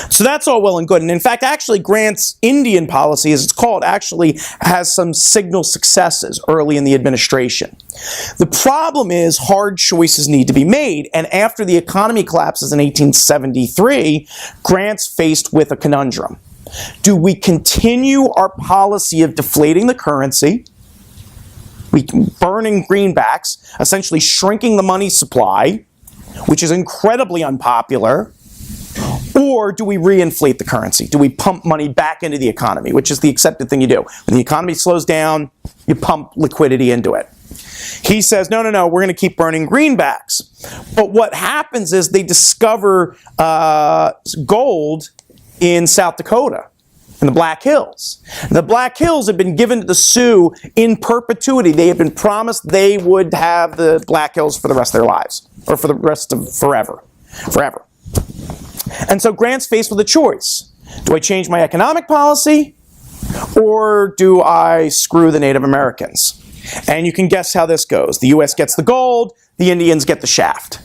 So that's all well and good. And in fact, actually, Grant's Indian policy, as it's called, actually has some signal successes early in the administration. The problem is hard choices need to be made. And after the economy collapses in 1873, Grant's faced with a conundrum. Do we continue our policy of deflating the currency, burning greenbacks, essentially shrinking the money supply, which is incredibly unpopular, or do we reinflate the currency? Do we pump money back into the economy, which is the accepted thing you do? When the economy slows down, you pump liquidity into it. He says, no, we're going to keep burning greenbacks. But what happens is they discover gold in South Dakota, in the Black Hills. The Black Hills had been given to the Sioux in perpetuity. They had been promised they would have the Black Hills for the rest of their lives, or for the rest of forever. And so Grant's faced with a choice. Do I change my economic policy, or do I screw the Native Americans? And you can guess how this goes. The U.S. gets the gold, the Indians get the shaft.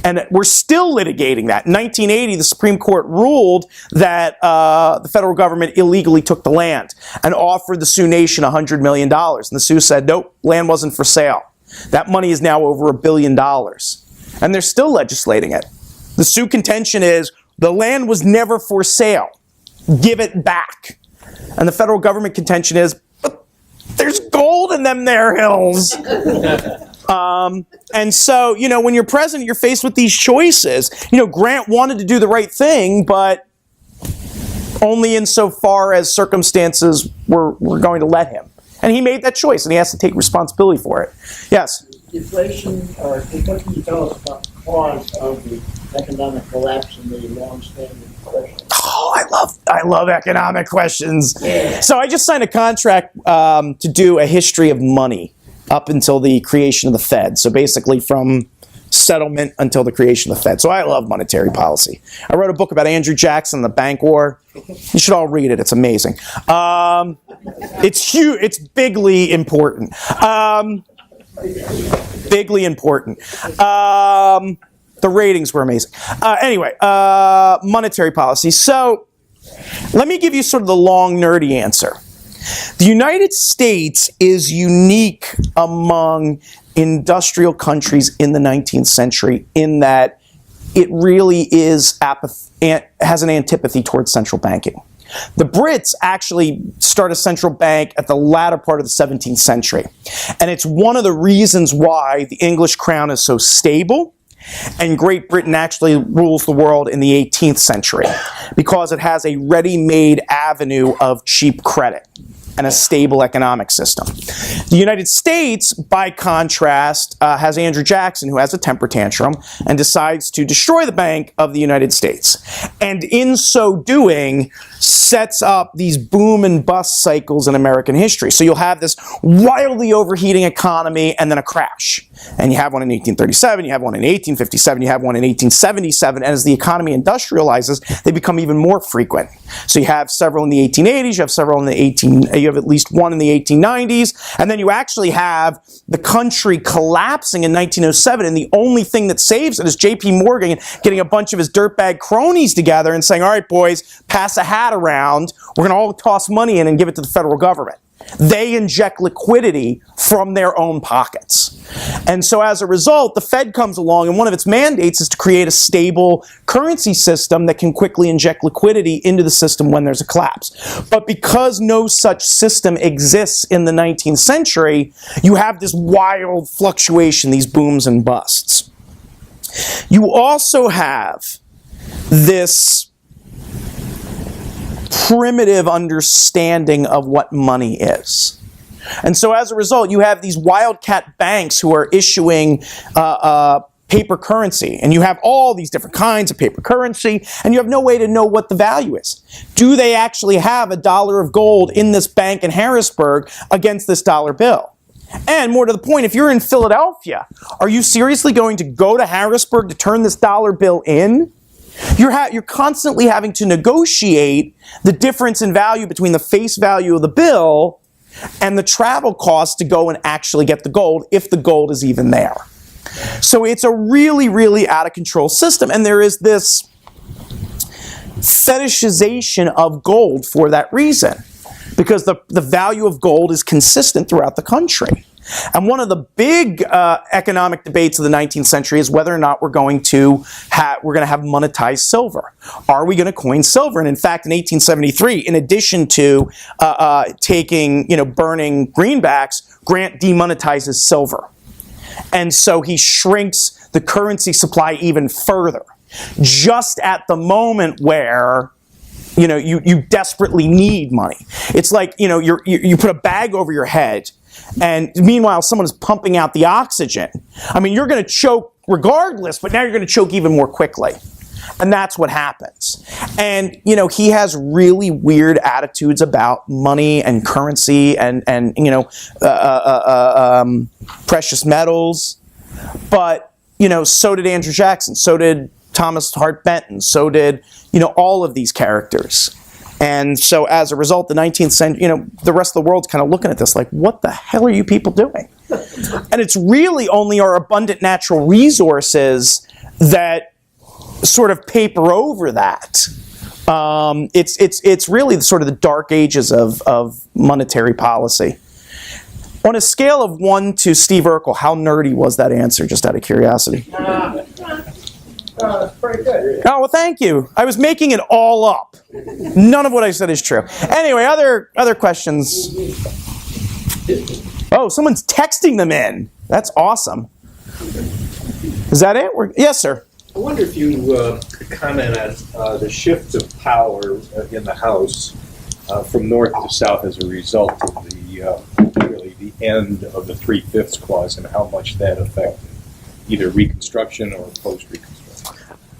And we're still litigating that. In 1980, the Supreme Court ruled that the federal government illegally took the land and offered the Sioux Nation $100 million. And the Sioux said, nope, land wasn't for sale. That money is now over $1 billion. And they're still legislating it. The Sioux contention is the land was never for sale. Give it back. And the federal government contention is, but there's gold in them there hills. And so, when you're president, you're faced with these choices. Grant wanted to do the right thing, but only insofar as circumstances were going to let him. And he made that choice, and he has to take responsibility for it. Yes? Deflation, or what can you tell us about the cause of the economic collapse and the long-standing depression? Oh, I love economic questions. Yeah. So I just signed a contract to do a history of money up until the creation of the Fed. So basically from settlement until the creation of the Fed. So I love monetary policy. I wrote a book about Andrew Jackson and the bank war. You should all read it. It's amazing. It's huge. It's bigly important. Bigly important. The ratings were amazing. Anyway, monetary policy. So let me give you sort of the long, nerdy answer. The United States is unique among industrial countries in the 19th century in that it really is has an antipathy towards central banking. The Brits actually start a central bank at the latter part of the 17th century. And it's one of the reasons why the English crown is so stable, and Great Britain actually rules the world in the 18th century, because it has a ready-made avenue of cheap credit and a stable economic system. The United States, by contrast, has Andrew Jackson, who has a temper tantrum and decides to destroy the Bank of the United States. And in so doing, sets up these boom and bust cycles in American history. So you'll have this wildly overheating economy and then a crash. And you have one in 1837, you have one in 1857, you have one in 1877, and as the economy industrializes, they become even more frequent. So you have several in the 1880s, you have several in the you have at least one in the 1890s, and then you actually have the country collapsing in 1907, and the only thing that saves it is J.P. Morgan getting a bunch of his dirtbag cronies together and saying, all right, boys, pass a hat around, we're going to all toss money in and give it to the federal government. They inject liquidity from their own pockets. And so as a result, the Fed comes along, and one of its mandates is to create a stable currency system that can quickly inject liquidity into the system when there's a collapse. But because no such system exists in the 19th century, you have this wild fluctuation, these booms and busts. You also have this primitive understanding of what money is. And so as a result, you have these wildcat banks who are issuing paper currency, and you have all these different kinds of paper currency, and you have no way to know what the value is. Do they actually have $1 of gold in this bank in Harrisburg against this dollar bill? And more to the point, if you're in Philadelphia, are you seriously going to go to Harrisburg to turn this dollar bill in? You're constantly having to negotiate the difference in value between the face value of the bill and the travel cost to go and actually get the gold, if the gold is even there. So it's a really, really out of control system, and there is this fetishization of gold for that reason, because the value of gold is consistent throughout the country. And one of the big economic debates of the 19th century is whether or not we're going to have monetized silver. Are we going to coin silver? And in fact, in 1873, in addition to burning greenbacks, Grant demonetizes silver. And so he shrinks the currency supply even further, just at the moment where you desperately need money. It's like, you put a bag over your head, and meanwhile someone is pumping out the oxygen. I mean, you're going to choke regardless, but now you're going to choke even more quickly. And that's what happens. And, he has really weird attitudes about money and currency and precious metals. But, so did Andrew Jackson. So did Thomas Hart Benton. So did, all of these characters. And so as a result, the 19th century, the rest of the world's kind of looking at this like, what the hell are you people doing? And it's really only our abundant natural resources that sort of paper over that. It's really sort of the dark ages of monetary policy. On a scale of 1 to Steve Urkel, how nerdy was that answer, just out of curiosity? That's pretty good. Oh, well, thank you. I was making it all up. None of what I said is true. Anyway, other questions? Oh, someone's texting them in. That's awesome. Is that it? Yes, sir. I wonder if you could comment on the shift of power in the House from north to south as a result of the end of the Three-Fifths Clause, and how much that affected either Reconstruction or post-Reconstruction.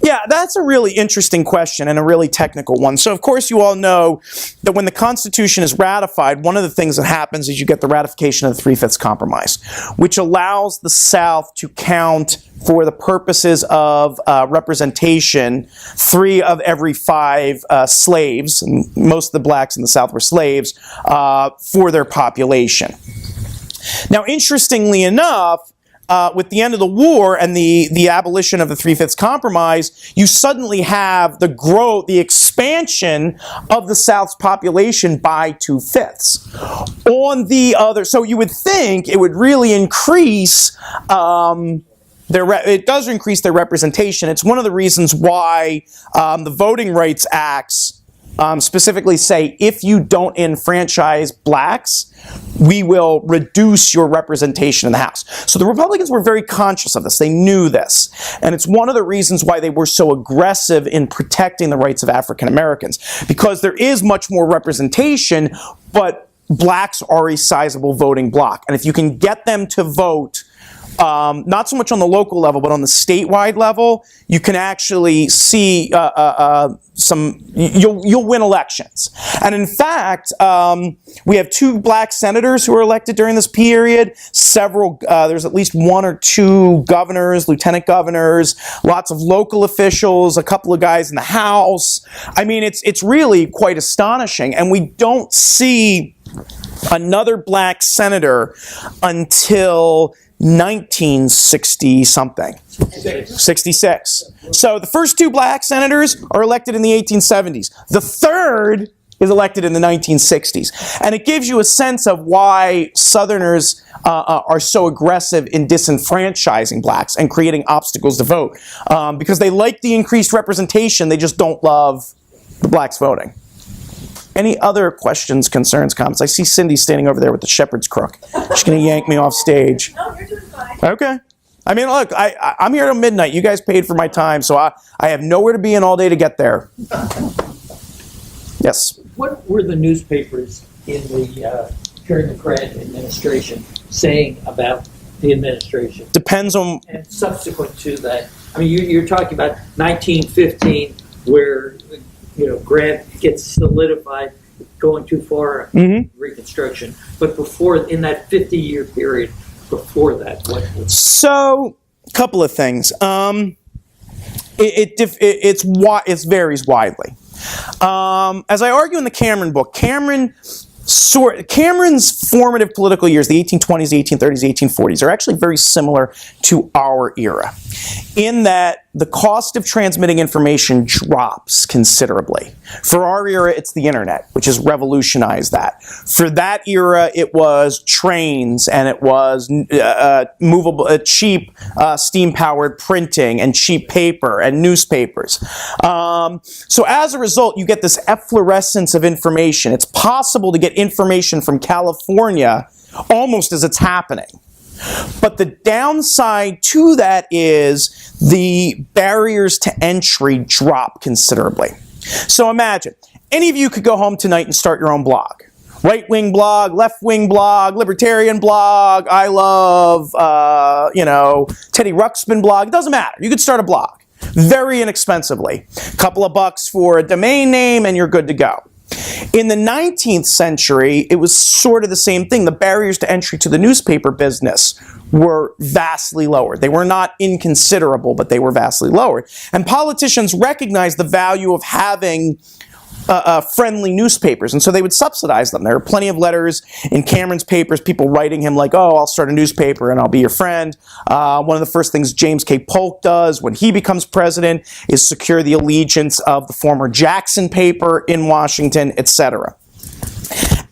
Yeah, that's a really interesting question and a really technical one. So, of course, you all know that when the Constitution is ratified, one of the things that happens is you get the ratification of the Three-Fifths Compromise, which allows the South to count, for the purposes of representation, 3 of every 5 slaves, and most of the blacks in the South were slaves, for their population. Now, interestingly enough, with the end of the war and the abolition of the Three-Fifths Compromise, you suddenly have the growth, the expansion of the South's population by 2/5. On the other, so you would think it would really increase it does increase their representation. It's one of the reasons why the Voting Rights Acts specifically say, if you don't enfranchise blacks, we will reduce your representation in the House. So the Republicans were very conscious of this. They knew this. And it's one of the reasons why they were so aggressive in protecting the rights of African Americans, because there is much more representation, but blacks are a sizable voting bloc. And if you can get them to vote, not so much on the local level, but on the statewide level, you can actually see you'll win elections. And in fact, we have 2 black senators who were elected during this period. There's at least 1 or 2 governors, lieutenant governors, lots of local officials, a couple of guys in the House. I mean, it's really quite astonishing. And we don't see another black senator until 1960-something. 66. So the first 2 black senators are elected in the 1870s. The third is elected in the 1960s. And it gives you a sense of why Southerners are so aggressive in disenfranchising blacks and creating obstacles to vote. Because they like the increased representation, they just don't love the blacks voting. Any other questions, concerns, comments? I see Cindy standing over there with the shepherd's crook. She's going to yank me off stage. No, you're doing fine. Okay. I mean, look, I'm here till midnight. You guys paid for my time, so I have nowhere to be in all day to get there. Yes? What were the newspapers in the during the Grant administration saying about the administration? Depends on... And subsequent to that, I mean, you're talking about 1915, where Grant gets solidified, going too far, Reconstruction. But before, in that 50-year period before that, what was... So, a couple of things. It varies widely. As I argue in the Cameron book, Cameron's formative political years, the 1820s, the 1830s, the 1840s, are actually very similar to our era, in that the cost of transmitting information drops considerably. For our era, it's the internet, which has revolutionized that. For that era, it was trains, and it was cheap steam-powered printing, and cheap paper, and newspapers. So as a result, you get this efflorescence of information. It's possible to get information from California almost as it's happening. But the downside to that is the barriers to entry drop considerably. So imagine, any of you could go home tonight and start your own blog. Right-wing blog, left-wing blog, libertarian blog, I love, Teddy Ruxpin blog. It doesn't matter. You could start a blog very inexpensively. A couple of bucks for a domain name and you're good to go. In the 19th century, it was sort of the same thing. The barriers to entry to the newspaper business were vastly lower. They were not inconsiderable, but they were vastly lower. And politicians recognized the value of having friendly newspapers, and so they would subsidize them. There are plenty of letters in Cameron's papers, people writing him like, oh, I'll start a newspaper and I'll be your friend. One of the first things James K. Polk does when he becomes president is secure the allegiance of the former Jackson paper in Washington, etc.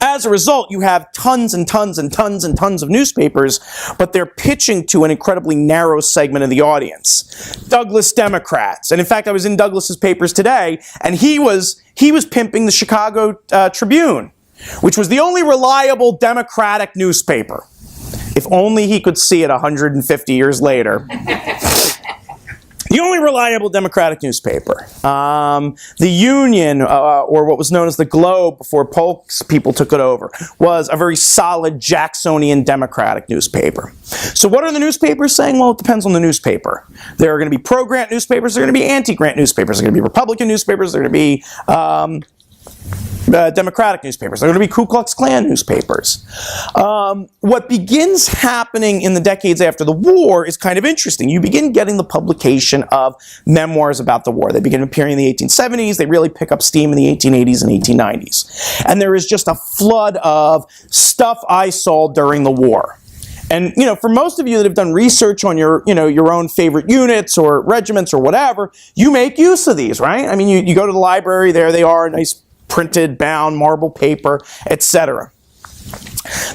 As a result, you have tons and tons and tons and tons of newspapers, but they're pitching to an incredibly narrow segment of the audience. Douglas Democrats. And in fact, I was in Douglas's papers today, and he was pimping the Chicago Tribune, which was the only reliable Democratic newspaper. If only he could see it 150 years later. The only reliable Democratic newspaper. The Union, or what was known as the Globe before Polk's people took it over, was a very solid Jacksonian Democratic newspaper. So what are the newspapers saying? Well, it depends on the newspaper. There are going to be pro-grant newspapers, there are going to be anti-grant newspapers, there are going to be Republican newspapers, there are going to be Democratic newspapers. There are going to be Ku Klux Klan newspapers. What begins happening in the decades after the war is kind of interesting. You begin getting the publication of memoirs about the war. They begin appearing in the 1870s. They really pick up steam in the 1880s and 1890s. And there is just a flood of stuff I saw during the war. And, for most of you that have done research on your own favorite units or regiments or whatever, you make use of these, right? I mean, you go to the library, there they are, nice printed, bound, marble paper, etc.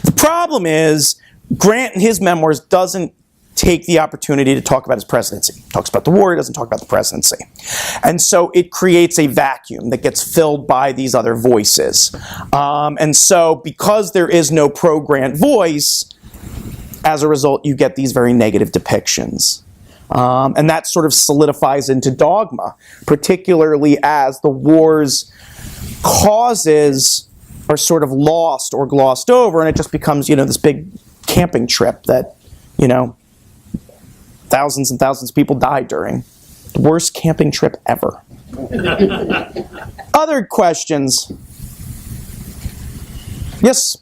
The problem is, Grant in his memoirs doesn't take the opportunity to talk about his presidency. He talks about the war, he doesn't talk about the presidency. And so it creates a vacuum that gets filled by these other voices. And so because there is no pro-Grant voice, as a result, you get these very negative depictions. And that sort of solidifies into dogma, particularly as the war's causes are sort of lost or glossed over, and it just becomes, this big camping trip that, thousands and thousands of people died during. The worst camping trip ever. Other questions? Yes?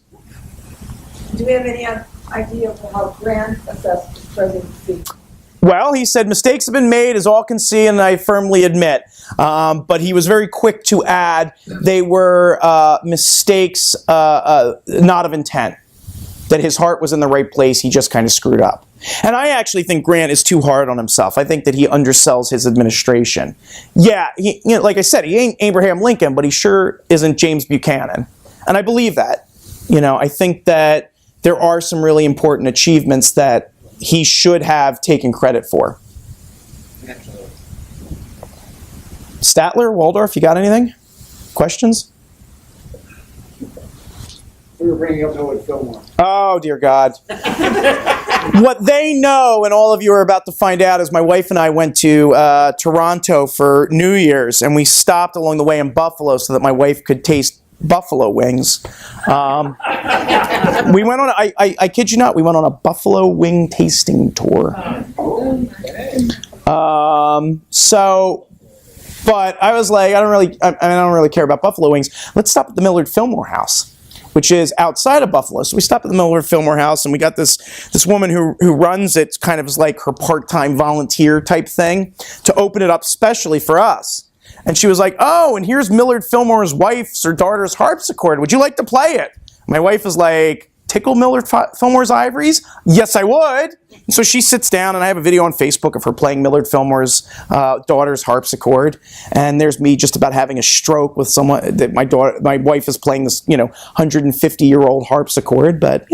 Do we have any idea of how Grant assessed his presidency? Well, he said mistakes have been made, as all can see, and I firmly admit. But he was very quick to add they were mistakes not of intent. That his heart was in the right place, he just kind of screwed up. And I actually think Grant is too hard on himself. I think that he undersells his administration. Yeah, like I said, he ain't Abraham Lincoln, but he sure isn't James Buchanan. And I believe that. I think that there are some really important achievements that he should have taken credit for. Statler, Waldorf, you got anything? Questions? We were bringing up Millard Fillmore. Oh, dear God. What they know, and all of you are about to find out, is my wife and I went to Toronto for New Year's, and we stopped along the way in Buffalo so that my wife could taste buffalo wings. We went on, I kid you not, we went on a buffalo wing tasting tour. But I was like, I don't really care about buffalo wings. Let's stop at the Millard Fillmore House, which is outside of Buffalo. So we stopped at the Millard Fillmore House, and we got this woman who runs it, kind of as like her part-time volunteer type thing, to open it up specially for us. And she was like, oh, and here's Millard Fillmore's wife's or daughter's harpsichord. Would you like to play it? My wife was like, tickle Millard Fillmore's ivories? Yes, I would. And so she sits down, and I have a video on Facebook of her playing Millard Fillmore's daughter's harpsichord. And there's me just about having a stroke with someone that my wife is playing this, 150-year-old harpsichord. But,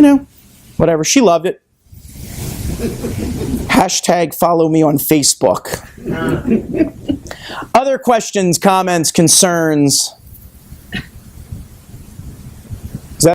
whatever. She loved it. Hashtag follow me on Facebook. Other questions, comments, concerns?